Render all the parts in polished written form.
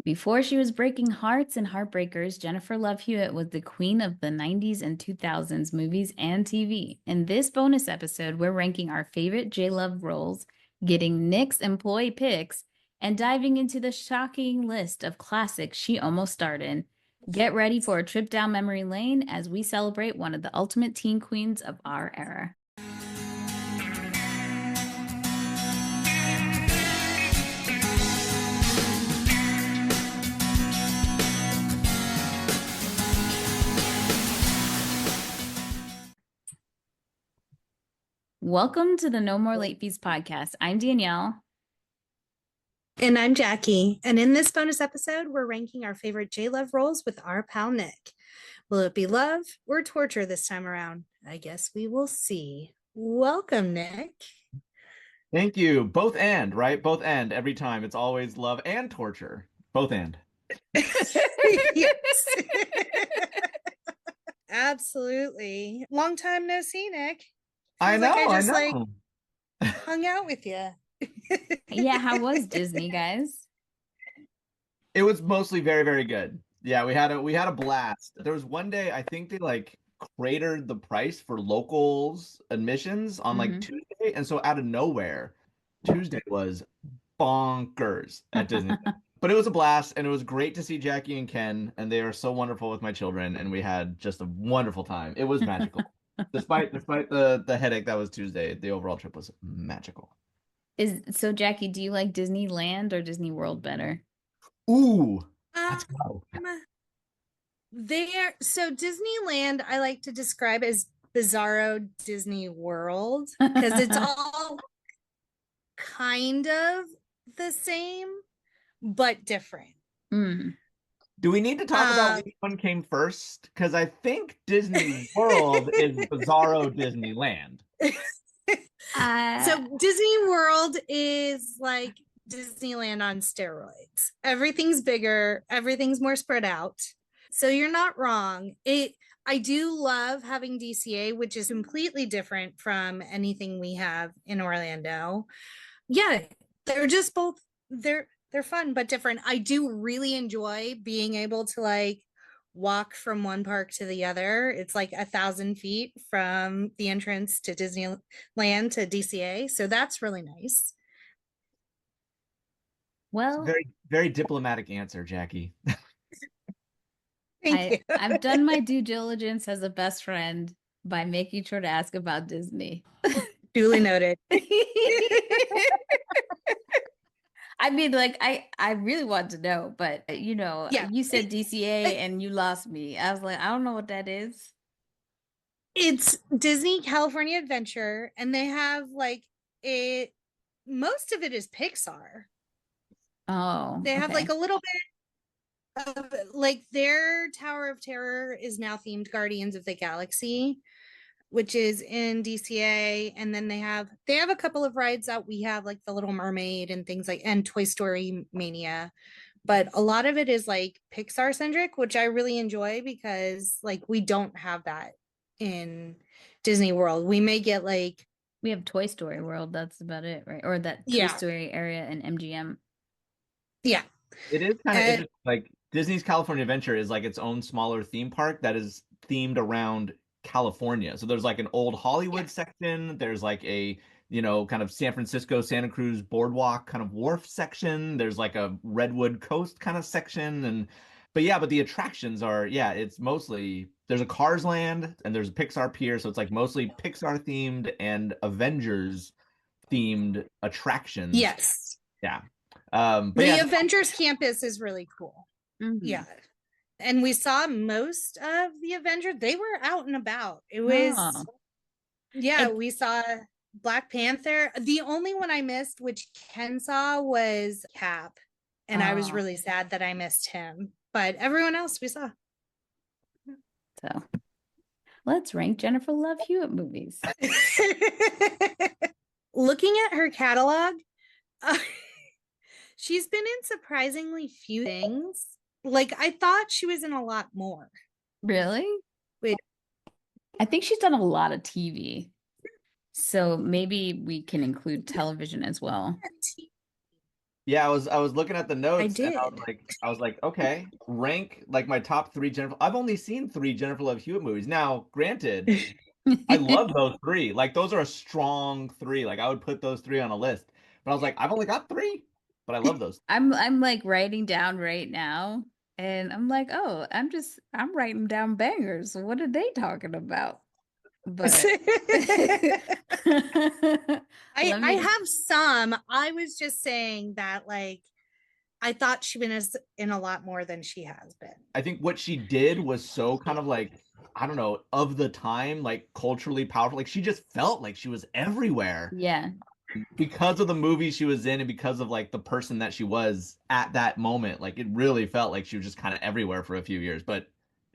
Before she was breaking hearts and heartbreakers, Jennifer Love Hewitt was the queen of the 90s and 2000s movies and TV. In this bonus episode, we're ranking our favorite JLove roles, getting Nick's employee picks, and diving into the shocking list of classics she almost starred in. Get ready for a trip down memory lane as we celebrate one of the ultimate teen queens of our era. Welcome to the No More Late Fees podcast. I'm Danielle. And I'm Jackie. And in this bonus episode, we're ranking our favorite JLove roles with our pal Nick. Will it be love or torture this time around? I guess we will see. Welcome, Nick. Thank you. Both and, right? Both and every time. It's always love and torture. Both and. Yes. Absolutely. Long time no see, Nick. I know. I know. Hung out with you. Yeah, how was Disney, guys? It was mostly very, very good. Yeah, we had a blast. There was one day I think they cratered the price for locals admissions on Tuesday, and so out of nowhere, Tuesday was bonkers at Disney. But it was a blast, and it was great to see Jackie and Ken, and they are so wonderful with my children, and we had just a wonderful time. It was magical. Despite the headache that was Tuesday, the overall trip was magical. So Jackie, do you like Disneyland or Disney World better? Ooh, let's go. So Disneyland, I like to describe as Bizarro Disney World because it's all kind of the same, but different. Do we need to talk about which one came first? Because I think Disney World is Bizarro Disneyland. So Disney World is like Disneyland on steroids. Everything's bigger, everything's more spread out. So you're not wrong. I do love having DCA, which is completely different from anything we have in Orlando. Yeah, they're just both they're fun but different. I do really enjoy being able to walk from one park to the other. It's 1,000 feet from the entrance to Disneyland to DCA. So that's really nice. Well, very, very diplomatic answer, Jackie. I've done my due diligence as a best friend by making sure to ask about Disney. Duly noted. I mean, I really want to know, but you said DCA and you lost me. I was like, I don't know what that is. It's Disney California Adventure, and they have most of it is Pixar. Oh, they have a little bit of their Tower of Terror is now themed Guardians of the Galaxy, which is in DCA, and then they have a couple of rides out. We have the Little Mermaid and things and Toy Story Mania, but a lot of it is Pixar centric, which I really enjoy because we don't have that in Disney World. We may get we have Toy Story World. That's about it, right? Or that Toy Story area in MGM. Yeah, it is kind of interesting. Disney's California Adventure is its own smaller theme park that is themed around California. So there's an old Hollywood section. There's a kind of San Francisco, Santa Cruz boardwalk kind of wharf section. There's a Redwood Coast kind of section. But the attractions are, it's mostly, there's a Cars Land and there's a Pixar Pier. So it's mostly Pixar themed and Avengers themed attractions. Yes. Yeah. The Avengers campus is really cool. Yeah. And we saw most of the Avengers. They were out and about. It was, we saw Black Panther. The only one I missed, which Ken saw, was Cap. And I was really sad that I missed him. But everyone else we saw. So let's rank Jennifer Love Hewitt movies. Looking at her catalog, she's been in surprisingly few things. I thought she was in a lot more. Really? Wait. I think she's done a lot of TV. So maybe we can include television as well. Yeah, I was looking at the I notes and did. I was like, okay, rank like my top three Jennifer. I've only seen three Jennifer Love Hewitt movies. Now, granted, I love those three. Like those are a strong three. Like I would put those three on a list. But I was like, I've only got three, but I love those. I'm like writing down right now, and I'm like, oh, I'm writing down bangers. What are they talking about? But let I me. have some. I was just saying that like I thought she was in a lot more than she has been. I think what she did was so kind of like, I don't know, of the time, like culturally powerful. Like she just felt like she was everywhere Yeah. because of the movie she was in and because of like the person that she was at that moment. Like it really felt like she was just kind of everywhere for a few years, but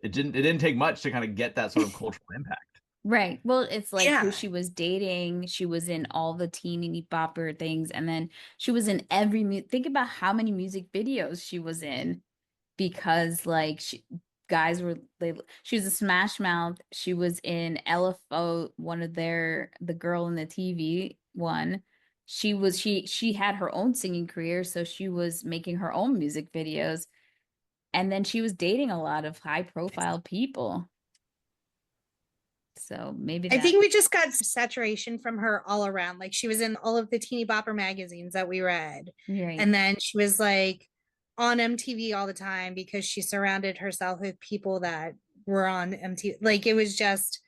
it didn't take much to kind of get that sort of cultural impact. Right. Well, it's like who Yeah. she was dating. She was in all the teeny bopper things, and then she was in every think about how many music videos she was in because like guys were she was a Smash Mouth. She was in LFO, one of the girl in the TV one. She had her own singing career, so she was making her own music videos, and then she was dating a lot of high profile people. So maybe I that. think we just got saturation from her all around. Like she was in all of the teeny bopper magazines that we read. Right. And then she was like on MTV all the time because she surrounded herself with people that were on MTV. Like it was just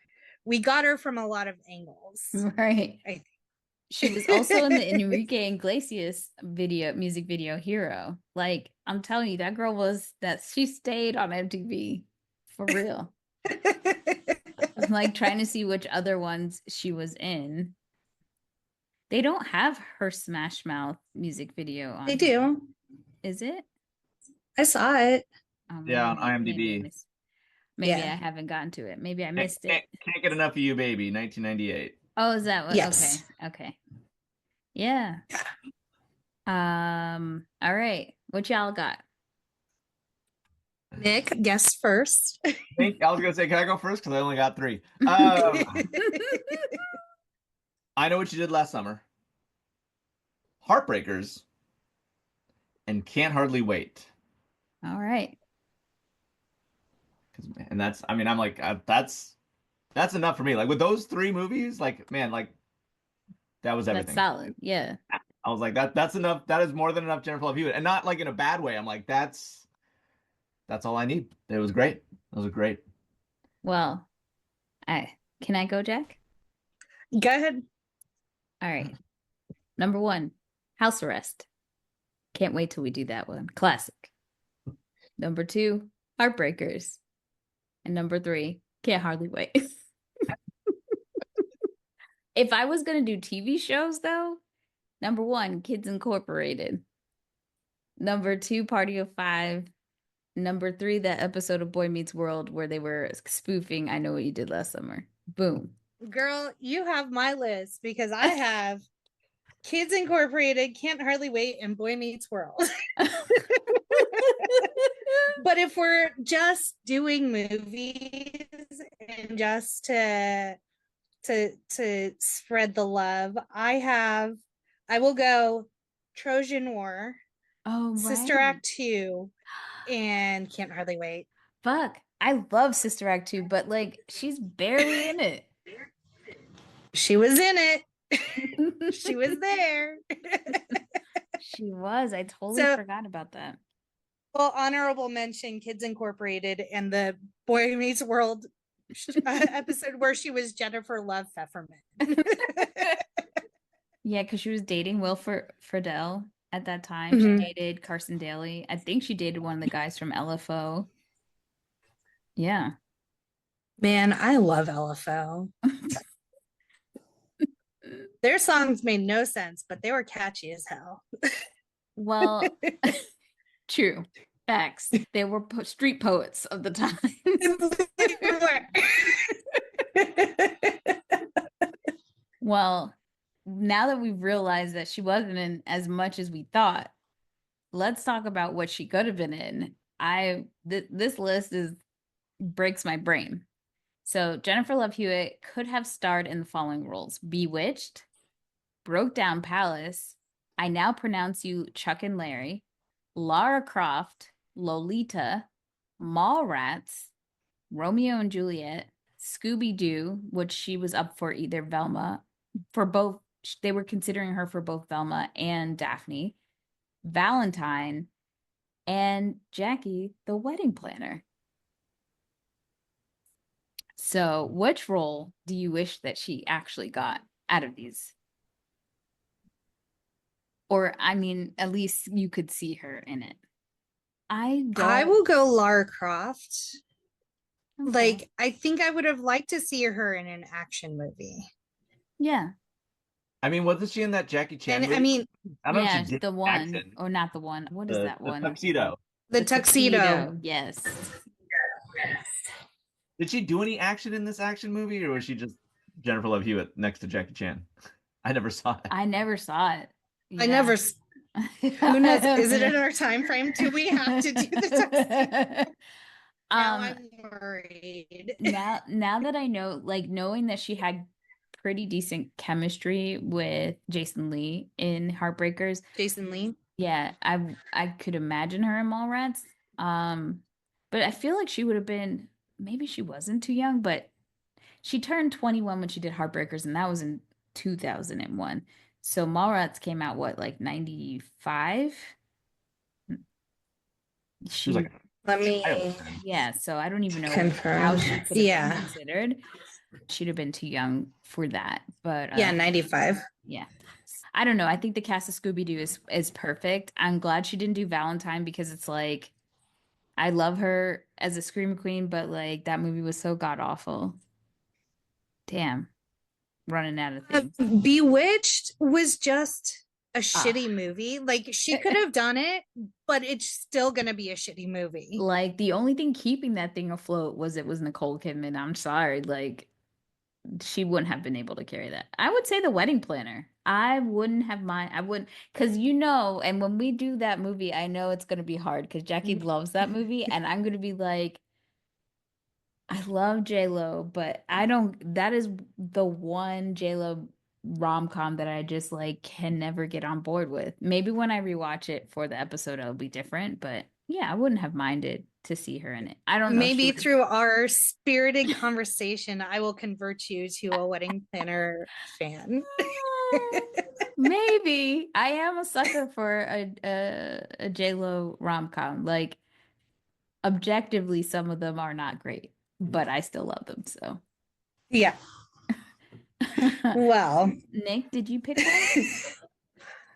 we got her from a lot of angles. Right. I She was also in the Enrique Iglesias music video Hero. Like, I'm telling you, that girl she stayed on MTV for real. I'm like trying to see which other ones she was in. They don't have her Smash Mouth music video They on here. do. Is it? I saw it. Oh, Yeah, on maybe I IMDb. missed. Maybe Yeah. I haven't gotten to it. Maybe I Can't, missed it. can't, can't get enough of you, baby. 1998. Oh, is that what? Okay. Yes. Okay. Yeah. All right. What y'all got? Nick, guess first. I was gonna say, can I go first? Because I only got three. I Know What You Did Last Summer, Heartbreakers, and Can't Hardly Wait. All right. And that's, I mean, I'm like, that's enough for me. Like with those three movies, like man, like that was That's everything. solid. Yeah. I was like, that's enough. That is more than enough Jennifer Love Hewitt, and not like in a bad way. I'm like, that's all I need. It was great. It was great. Well, can I go, Jack? Go ahead. All right. Number one, House Arrest. Can't wait till we do that one. Classic. Number two, Heartbreakers. And number three, Can't Hardly Wait. If I was going to do TV shows, though, number one, Kids Incorporated. Number two, Party of Five. Number three, that episode of Boy Meets World where they were spoofing I Know What You Did Last Summer. Boom. Girl, you have my list because I have Kids Incorporated, Can't Hardly Wait, and Boy Meets World. But if we're just doing movies and just to spread the love, I will go Trojan War, Oh, Sister right. Act 2, and Can't Hardly Wait. Fuck. I love Sister Act 2, but like she's barely in it. She was in it. She was there. She was. I totally forgot about that. Well, honorable mention Kids Incorporated and the Boy Meets World episode where she was Jennifer Love Pfefferman. Yeah, because she was dating Will Friedle at that time. She dated Carson Daly. I think she dated one of the guys from LFO. Yeah. Man, I love LFO. Their songs made no sense, but they were catchy as hell. Well, true. Facts. They were street poets of the time. Well, now that we've realized that she wasn't in as much as we thought, let's talk about what she could have been in. This list breaks my brain. So Jennifer Love Hewitt could have starred in the following roles: Bewitched, Broke Down Palace, I Now Pronounce You Chuck and Larry, Lara Croft, Lolita, Mallrats, Romeo and Juliet, Scooby-Doo, which she was up for either Velma, for both, they were considering her for both Velma and Daphne, Valentine, and Jackie, the wedding planner. So, which role do you wish that she actually got out of these? Or, I mean, at least you could see her in it. I will go Lara Croft. Okay. Like, I think I would have liked to see her in an action movie. Yeah. I mean, wasn't she in that Jackie Chan And movie? I mean, I don't know yeah, if she did the one, action. or not the one. What is that one? The Tuxedo. the tuxedo. Yes. Did she do any action in this action movie, or was she just Jennifer Love Hewitt next to Jackie Chan? I never saw it. I never saw it. I never. Who knows? Is it in our time frame? Do we have to do the tuxedo? Now I'm worried. Now that I know, like, knowing that she had pretty decent chemistry with Jason Lee in Heartbreakers. Jason Lee. Yeah, I could imagine her in Mallrats. But I feel like she would have been, maybe she wasn't too young, but she turned 21 when she did Heartbreakers, and that was in 2001. So Mallrats came out, what, like 95? She was like, let me. Yeah, so I don't even know confirm. how she could have been considered. She'd have been too young for that. But yeah, 95. Yeah. I don't know. I think the cast of Scooby-Doo is perfect. I'm glad she didn't do Valentine, because it's like, I love her as a scream queen, but like that movie was so god awful. Damn. Running out of things. Bewitched was just a shitty movie. Like, she could have done it, but it's still gonna be a shitty movie. Like, the only thing keeping that thing afloat was it was Nicole Kidman. I'm sorry. Like, she wouldn't have been able to carry that. I would say The Wedding Planner. I wouldn't have mind. I wouldn't, because and when we do that movie, I know it's going to be hard because Jackie loves that movie, and I'm going to be like, I love JLove, but I don't, that is the one JLove rom-com that I just like can never get on board with. Maybe when I rewatch it for the episode, it'll be different, but yeah, I wouldn't have minded to see her in it. I don't know. Maybe through our spirited conversation, I will convert you to a Wedding Planner fan. Maybe. I am a sucker for a J-Lo rom-com. Like, objectively, some of them are not great, but I still love them, so. Yeah. Well, Nick, did you pick one?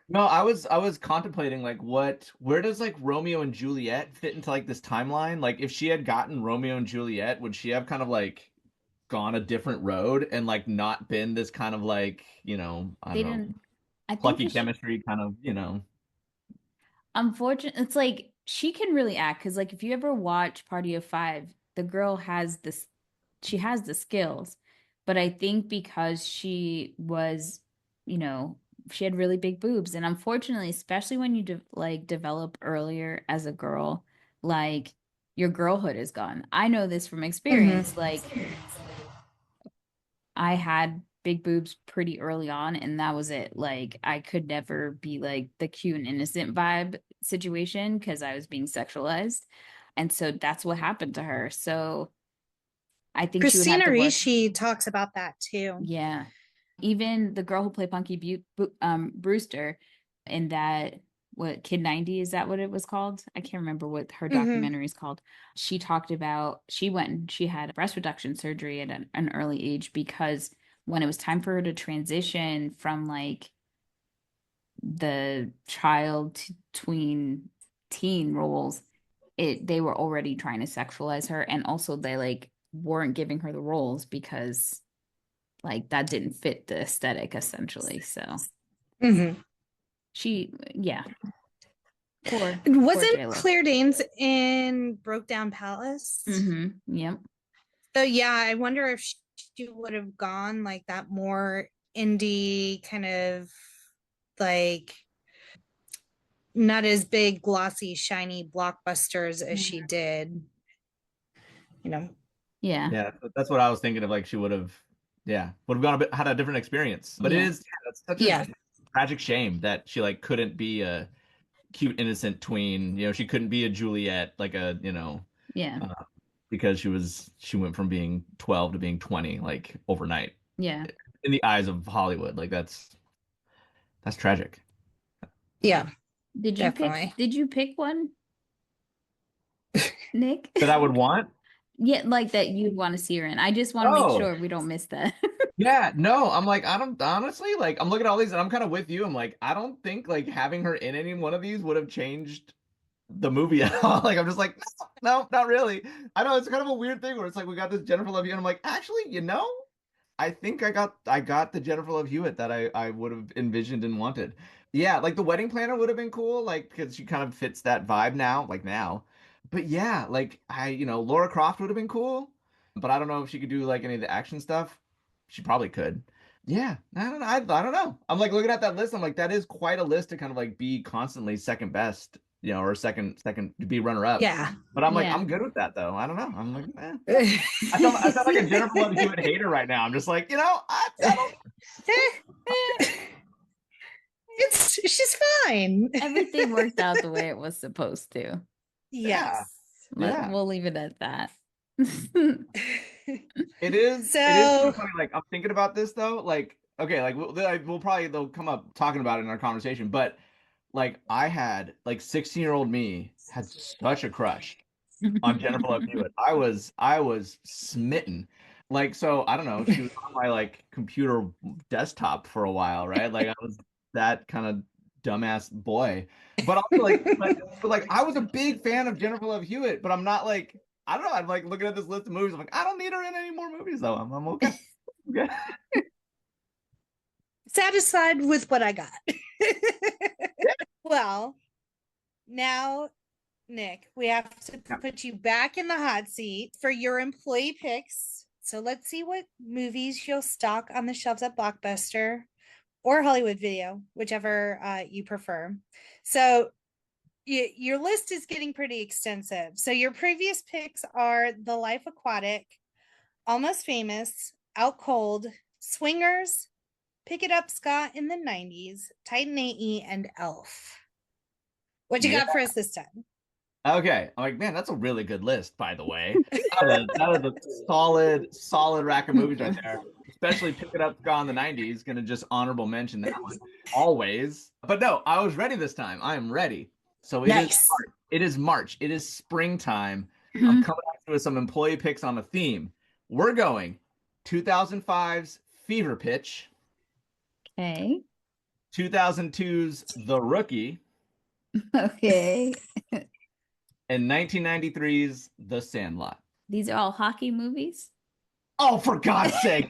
No, I was contemplating like where does like Romeo and Juliet fit into like this timeline? Like, if she had gotten Romeo and Juliet, would she have kind of like gone a different road and like not been this kind of like, I don't know, plucky chemistry kind of. Unfortunately, it's like she can really act, because like if you ever watch Party of Five, the girl has this, she has the skills, but I think because she was, she had really big boobs, and unfortunately, especially when you develop earlier as a girl, like your girlhood is gone. I know this from experience. Like, I had big boobs pretty early on, and that was it. Like, I could never be like the cute and innocent vibe situation because I was being sexualized. And so that's what happened to her. So I think Christina Ricci talks about that too. Yeah. Even the girl who played Punky Brewster in that, what, Kid 90, is that what it was called? I can't remember what her documentary is called. She talked about, she went and she had breast reduction surgery at an early age, because when it was time for her to transition from like the child to tween teen roles, they were already trying to sexualize her, and also they like weren't giving her the roles because like that didn't fit the aesthetic essentially. So she, yeah. Wasn't Claire Danes in Broke Down Palace? Yep. So yeah, I wonder if she would have gone like that more indie kind of, like, not as big, glossy, shiny blockbusters as she did. Yeah. Yeah, that's what I was thinking of. Like, she would have gone had a different experience. But it is, that's such tragic shame that she like couldn't be a cute innocent tween. You know, she couldn't be a Juliet, like a, Yeah. because she went from being 12 to being 20 like overnight. Yeah. In the eyes of Hollywood, like that's tragic. Yeah. Did you pick one, Nick? That I would want? Yeah, like that you'd want to see her in. I just want to make sure we don't miss that. Yeah, no, I'm like, I don't honestly, like, I'm looking at all these and I'm kind of with you. I'm like, I don't think like having her in any one of these would have changed the movie at all. Like, I'm just like, no, not really. I know it's kind of a weird thing where it's like we got this Jennifer Love Hewitt, and I'm like, actually, I think I got the Jennifer Love Hewitt that I would have envisioned and wanted. Yeah, like the wedding planner would have been cool, like because she kind of fits that vibe now, like now. But yeah, like Lara Croft would have been cool, but I don't know if she could do like any of the action stuff. She probably could. Yeah, I don't know. I don't know. I'm like looking at that list. I'm like, that is quite a list to kind of like be constantly second best, or second to be runner up. Yeah. But I'm like, I'm good with that though. I don't know. I'm like, I sound like a Jennifer Love Hewitt hater right now. I'm just like, I don't. She's fine. Everything worked out the way it was supposed to. Yes. We'll leave it at that. It is so funny. Like, I'm thinking about this though. Like, okay, like we'll probably they'll come up talking about it in our conversation. But like, I had like 16-year-old me had such a crush on Jennifer Love Hewitt. I was smitten. Like, so I don't know. She was on my like computer desktop for a while, right? Like, I was that kind of dumbass boy. But also like I was a big fan of Jennifer Love Hewitt, but I'm not like, I don't know. I'm like looking at this list of movies. I'm like, I don't need her in any more movies though. I'm okay. Okay. Satisfied with what I got. Well, now, Nick, we have to put you back in the hot seat for your employee picks. So let's see what movies you'll stock on the shelves at Blockbuster or Hollywood Video, whichever you prefer. So your list is getting pretty extensive. So your previous picks are The Life Aquatic, Almost Famous, Out Cold, Swingers, Pick It Up, Scott in the 90s, Titan AE, and Elf. What you got for us this time? Okay. I'm like, man, that's a really good list, by the way. That is a solid rack of movies right there. Especially Pick It Up, Scott in the 90s. Gonna just honorable mention that one. Always. But no, I was ready this time. I am ready. So it is March. It is springtime. I'm coming at you with some employee picks on a theme. We're going 2005's Fever Pitch. Okay. 2002's The Rookie. Okay. And 1993's The Sandlot. These are all hockey movies? Oh, for God's sake.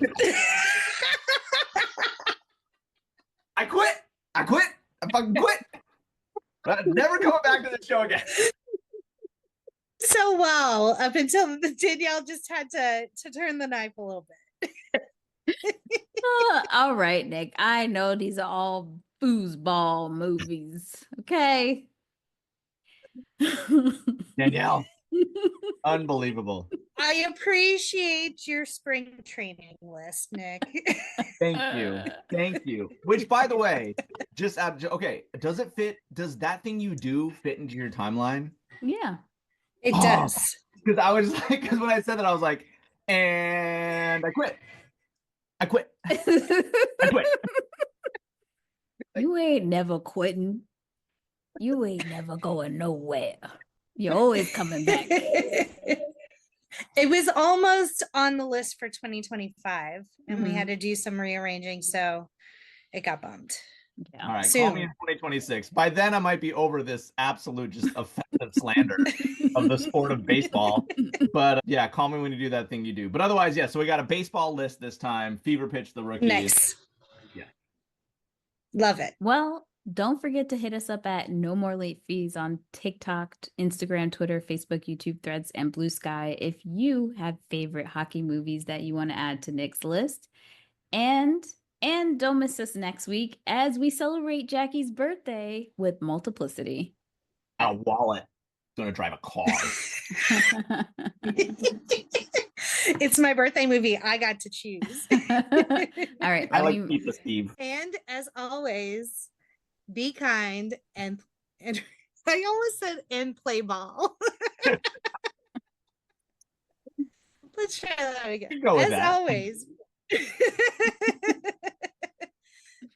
I quit. I fucking quit. I'm never coming back to the show again. So well, up until Danielle just had to turn the knife a little bit. All right, Nick. I know these are all foosball movies. Okay. Danielle. Unbelievable. I appreciate your spring training list, Nick. Thank you. Which, by the way, okay, does that thing you do fit into your timeline? Yeah. It does. Because when I said that, I was like, and I quit. I quit. You ain't never quitting. You ain't never going nowhere. You're always coming back. It was almost on the list for 2025, and we had to do some rearranging, so it got bumped. Yeah. All right, call me in 2026. By then, I might be over this absolute just offensive slander of the sport of baseball. But yeah, call me when you do that thing you do. But otherwise, yeah. So we got a baseball list this time. Fever Pitch, The Rookie. Nice. Yeah. Love it. Well, don't forget to hit us up at No More Late Fees on TikTok, Instagram, Twitter, Facebook, YouTube, Threads, and Blue Sky if you have favorite hockey movies that you want to add to Nick's list. And don't miss us next week as we celebrate Jackie's birthday with Multiplicity. A wallet. Going to drive a car. It's my birthday movie. I got to choose. All right. I like Pizza Steve. And as always, be kind and I almost said and play ball. Let's try that again. As always,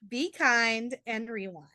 be kind and rewind.